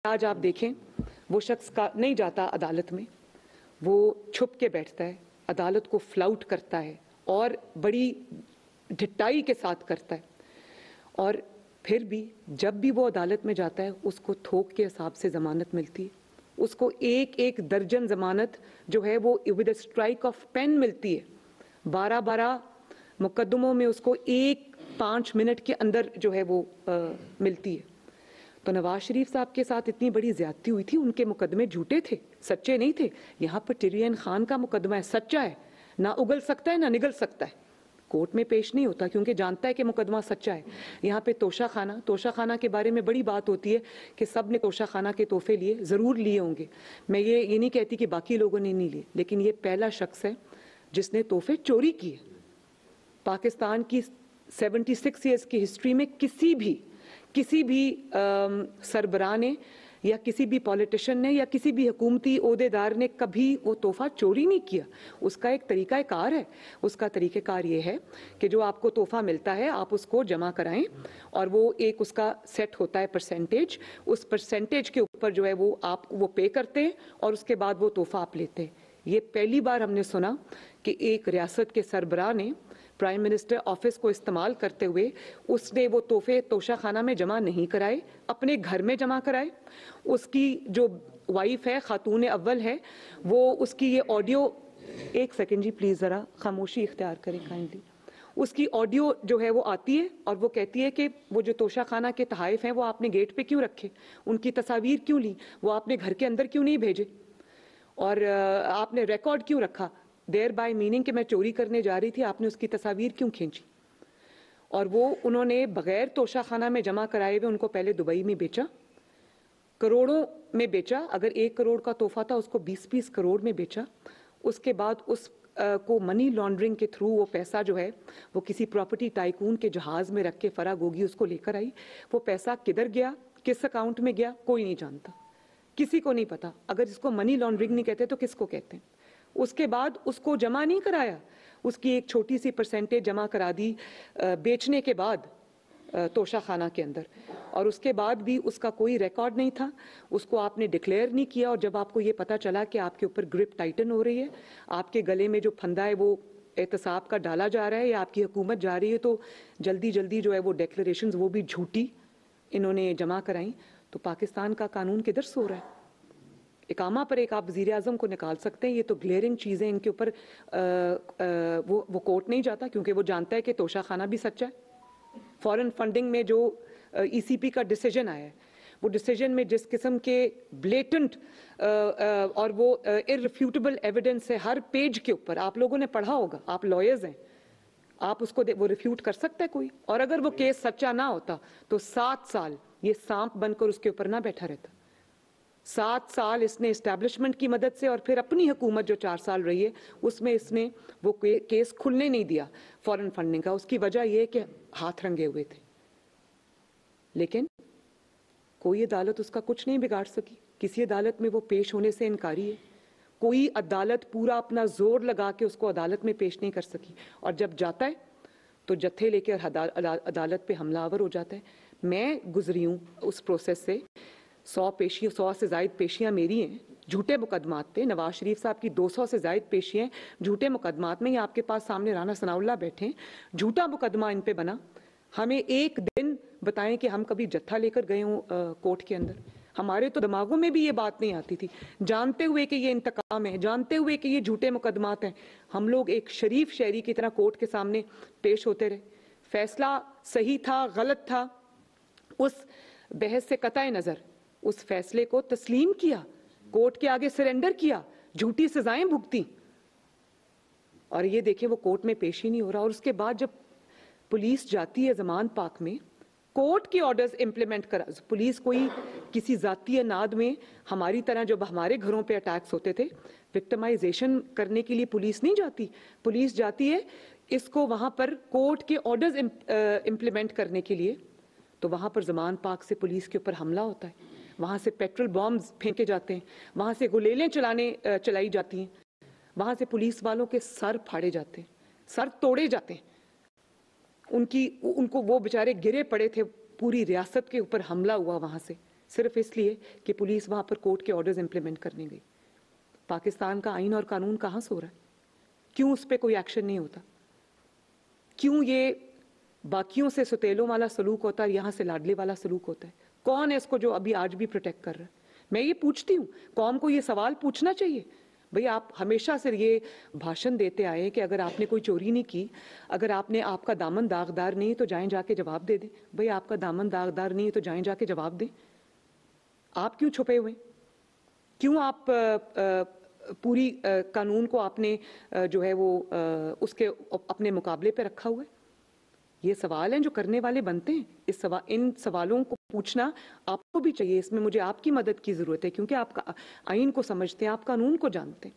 आज आप देखें वो शख्स का नहीं जाता अदालत में, वो छुप के बैठता है, अदालत को फ्लाउट करता है और बड़ी ढिठाई के साथ करता है। और फिर भी जब भी वो अदालत में जाता है उसको थोक के हिसाब से ज़मानत मिलती है, उसको एक एक दर्जन ज़मानत जो है वो with a strike off pen मिलती है। 12-12 मुकदमों में उसको 5 मिनट के अंदर जो है वो मिलती है। तो नवाज शरीफ साहब के साथ इतनी बड़ी ज्यादती हुई थी, उनके मुकदमे झूठे थे, सच्चे नहीं थे। यहाँ पर टिरियन खान का मुकदमा है, सच्चा है, ना उगल सकता है ना निगल सकता है, कोर्ट में पेश नहीं होता क्योंकि जानता है कि मुकदमा सच्चा है। यहाँ पे तोशा खाना के बारे में बड़ी बात होती है कि सब ने तोशा खाना के तोहफे लिए, ज़रूर लिए होंगे, मैं ये नहीं कहती कि बाकी लोगों ने नहीं लिए, लेकिन ये पहला शख्स है जिसने तोहफे चोरी किए। पाकिस्तान की 76 ईयर्स की हिस्ट्री में किसी भी सरबराह ने या किसी भी पॉलिटिशियन ने या किसी भी हुकूमती ओहदेदार ने कभी वो तोहफा चोरी नहीं किया। उसका एक तरीक़ाकार है, उसका तरीक़ाकार ये है कि जो आपको तोहफा मिलता है आप उसको जमा कराएं और वो एक उसका सेट होता है परसेंटेज, उस परसेंटेज के ऊपर जो है वो पे करते हैं और उसके बाद वो तोहफा आप लेते हैं। ये पहली बार हमने सुना कि एक रियासत के सरबराह ने प्राइम मिनिस्टर ऑफिस को इस्तेमाल करते हुए उसने वो तोहफे तोशा खाना में जमा नहीं कराए, अपने घर में जमा कराए। उसकी जो वाइफ है, खातून अव्वल है, वो उसकी ये ऑडियो, एक सेकंड जी प्लीज़ ज़रा खामोशी इख्तियार करें काइंडली। उसकी ऑडियो जो है वो आती है और वो कहती है कि वो जो तोशा खाना के तहाइफ हैं वो आपने गेट पे क्यों रखे, उनकी तस्वीर क्यों ली, वो आपने घर के अंदर क्यों नहीं भेजे और आपने रिकॉर्ड क्यों रखा, देयर बाय मीनिंग कि मैं चोरी करने जा रही थी, आपने उसकी तस्वीर क्यों खींची। और वो उन्होंने बगैर तोशा खाना में जमा कराए हुए उनको पहले दुबई में बेचा, करोड़ों में बेचा। अगर 1 करोड़ का तोहफा था उसको 20-20 करोड़ में बेचा। उसके बाद उस को मनी लॉन्ड्रिंग के थ्रू वो पैसा जो है वो किसी प्रॉपर्टी टाइकून के जहाज में रख के फराग गोगी उसको लेकर आई। वो पैसा किधर गया, किस अकाउंट में गया, कोई नहीं जानता, किसी को नहीं पता। अगर इसको मनी लॉन्ड्रिंग नहीं कहते तो किसको कहते हैं। उसके बाद उसको जमा नहीं कराया, उसकी एक छोटी सी परसेंटेज जमा करा दी बेचने के बाद तोशा खाना के अंदर, और उसके बाद भी उसका कोई रिकॉर्ड नहीं था, उसको आपने डिक्लेयर नहीं किया। और जब आपको ये पता चला कि आपके ऊपर ग्रिप टाइटन हो रही है, आपके गले में जो फंदा है वो एहतसाब का डाला जा रहा है या आपकी हुकूमत जा रही है, तो जल्दी जल्दी जो है वो डिक्लेरेशंस वो भी झूठी इन्होंने जमा कराई। तो पाकिस्तान का कानून किधर सो रहा है। इकामा पर एक आप वज़ीर आज़म को निकाल सकते हैं, ये तो ग्लेयरिंग चीज़ें, इनके ऊपर वो कोर्ट नहीं जाता क्योंकि वो जानता है कि तोशा खाना भी सच्चा है। फॉरेन फंडिंग में जो ECP का डिसीजन आया है, वो डिसीजन में जिस किस्म के ब्लेटेंट और वो इररिफ्यूटेबल एविडेंस है हर पेज के ऊपर, आप लोगों ने पढ़ा होगा, आप लॉयर्स हैं, आप उसको वो रिफ्यूट कर सकता है कोई। और अगर वो केस सच्चा ना होता तो 7 साल ये सांप बनकर उसके ऊपर ना बैठा रहता। 7 साल इसने इस्टेब्लिशमेंट की मदद से और फिर अपनी हुकूमत जो 4 साल रही है उसमें इसने वो केस खुलने नहीं दिया फॉरेन फंडिंग का। उसकी वजह यह कि हाथ रंगे हुए थे, लेकिन कोई अदालत उसका कुछ नहीं बिगाड़ सकी। किसी अदालत में वो पेश होने से इनकारी है, कोई अदालत पूरा अपना जोर लगा के उसको अदालत में पेश नहीं कर सकी। और जब जाता है तो जत्थे लेकर अदालत पे हमलावर हो जाता है। मैं गुजरी हूँ उस प्रोसेस से, 100 से ज़ायद पेशियाँ मेरी हैं झूठे मुकदमात पे। नवाज शरीफ साहब की 200 से ज़ायद पेशियाँ झूठे मुकदमात में। ये आपके पास सामने राना सनाउल्लाह बैठे हैं, झूठा मुकदमा इन पे बना। हमें एक दिन बताएं कि हम कभी जत्था लेकर गए हों कोर्ट के अंदर। हमारे तो दिमागों में भी ये बात नहीं आती थी, जानते हुए कि ये इंतकाम है, जानते हुए कि ये झूठे मुकदमात हैं, हम लोग एक शरीफ शहरी की तरह कोर्ट के सामने पेश होते रहे। फैसला सही था गलत था, उस बहस से कतई नज़र उस फैसले को तस्लीम किया, कोर्ट के आगे सरेंडर किया, झूठी सजाएं भुगती, और ये देखें वो कोर्ट में पेश ही नहीं हो रहा। और उसके बाद जब पुलिस जाती है ज़मान पाक में, कोर्ट के ऑर्डर्स इंप्लीमेंट करा, पुलिस कोई किसी जाती अनाद में हमारी तरह जब हमारे घरों पे अटैक्स होते थे विक्टिमाइजेशन करने के लिए पुलिस नहीं जाती। पुलिस जाती है इसको वहां पर कोर्ट के ऑर्डर्स इंप्लीमेंट करने के लिए। तो वहां पर ज़मान पाक से पुलिस के ऊपर हमला होता है, वहाँ से पेट्रोल बॉम्ब्स फेंके जाते हैं, वहाँ से गुलेलें चलाई जाती हैं, वहाँ से पुलिस वालों के सर फाड़े जाते हैं, सर तोड़े जाते हैं। उनको वो बेचारे गिरे पड़े थे, पूरी रियासत के ऊपर हमला हुआ वहाँ से सिर्फ इसलिए कि पुलिस वहाँ पर कोर्ट के ऑर्डर्स इम्प्लीमेंट करने गई। पाकिस्तान का आइन और कानून कहाँ सो रहा है? क्यों उस पर कोई एक्शन नहीं होता? क्यों ये बाकियों से सुतेलों वाला सलूक होता है, यहाँ से लाडले वाला सलूक होता है? कौन है इसको जो अभी आज भी प्रोटेक्ट कर रहा है? मैं ये पूछती हूँ, कौम को ये सवाल पूछना चाहिए। भाई आप हमेशा से ये भाषण देते आए कि अगर आपने कोई चोरी नहीं की, अगर आपका दामन दागदार नहीं तो जाएं जाके जवाब दे दें। भाई आपका दामन दागदार नहीं है तो जाएं जाके जवाब दें। आप क्यों छुपे हुए? क्यों आप पूरी कानून को आपने जो है वो उसके अपने मुकाबले पे रखा हुआ है? ये सवाल हैं जो करने वाले बनते हैं। इन सवालों को पूछना आपको भी चाहिए। इसमें मुझे आपकी मदद की जरूरत है, क्योंकि आप आइन को समझते हैं, आप कानून को जानते हैं।